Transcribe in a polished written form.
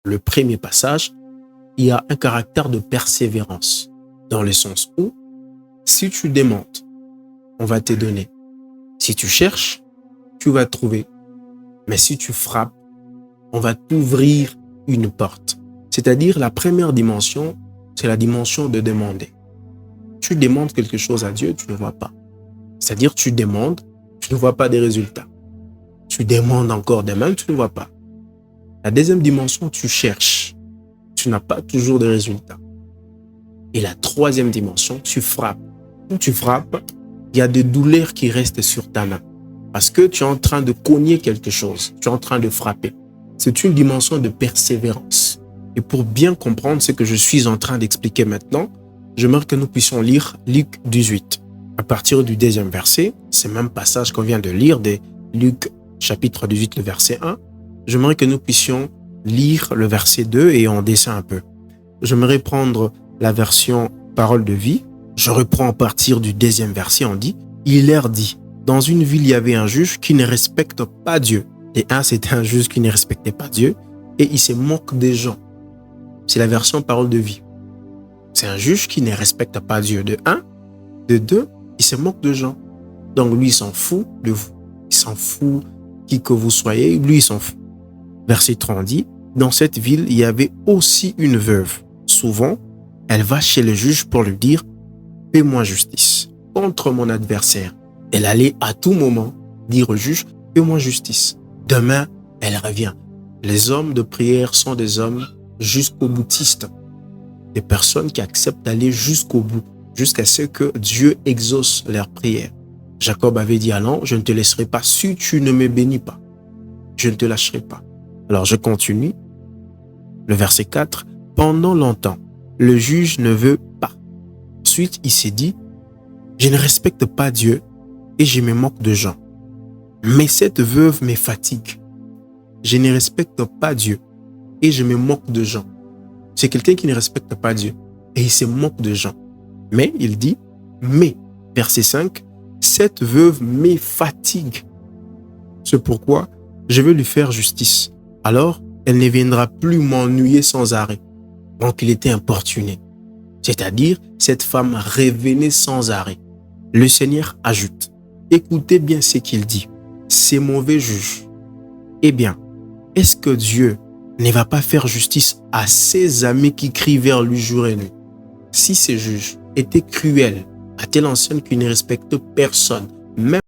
le premier passage, il y a un caractère de persévérance, dans le sens où, si tu demandes, on va te donner. Si tu cherches, tu vas trouver. Mais si tu frappes, on va t'ouvrir une porte. C'est-à-dire, la première dimension, c'est la dimension de demander. Tu demandes quelque chose à Dieu, tu ne vois pas. C'est-à-dire, tu demandes, tu ne vois pas des résultats. Tu demandes encore des mains, tu ne vois pas. La deuxième dimension, tu cherches. Tu n'as pas toujours de résultats. Et la troisième dimension, tu frappes. Quand tu frappes, il y a des douleurs qui restent sur ta main. Parce que tu es en train de cogner quelque chose. Tu es en train de frapper. C'est une dimension de persévérance. Et pour bien comprendre ce que je suis en train d'expliquer maintenant, j'aimerais que nous puissions lire Luc 18. À partir du 2e verset, ce même passage qu'on vient de lire de Luc chapitre 18, le verset 1, j'aimerais que nous puissions lire le verset 2 et en dessin un peu. J'aimerais prendre la version Parole de vie. Je reprends à partir du 2e verset, on dit « Il leur dit, dans une ville, il y avait un juge qui ne respecte pas Dieu. » Et c'était un juge qui ne respectait pas Dieu et il se moque des gens. C'est la version Parole de vie. C'est un juge qui ne respecte pas Dieu. De 1, de 2, il se moque de gens. Donc lui, il s'en fout de vous. Il s'en fout qui que vous soyez, lui, il s'en fout. Verset 30 dit, dans cette ville, il y avait aussi une veuve. Souvent, elle va chez le juge pour lui dire, fais-moi justice contre mon adversaire. Elle allait à tout moment dire au juge, fais-moi justice. Demain, elle revient. Les hommes de prière sont des hommes jusqu'au boutiste. Des personnes qui acceptent d'aller jusqu'au bout, jusqu'à ce que Dieu exauce leurs prières. Jacob avait dit, allons, je ne te laisserai pas si tu ne me bénis pas. Je ne te lâcherai pas. Alors je continue. Le verset 4. Pendant longtemps, le juge ne veut pas. Ensuite, il s'est dit, je ne respecte pas Dieu et je me moque de gens. Mais cette veuve me fatigue. Je ne respecte pas Dieu et je me moque de gens. C'est quelqu'un qui ne respecte pas Dieu et il se moque de gens. Mais il dit, mais, verset 5, cette veuve me fatigue. C'est pourquoi je veux lui faire justice. Alors, elle ne viendra plus m'ennuyer sans arrêt. Donc, il était importuné. C'est-à-dire, cette femme revenait sans arrêt. Le Seigneur ajoute, écoutez bien ce qu'il dit. Ces mauvais juges. Eh bien, est-ce que Dieu ne va pas faire justice à ses amis qui crient vers lui jour et nuit? Si ces juges étaient cruels, à telle enseigne qu'ils ne respectent personne, même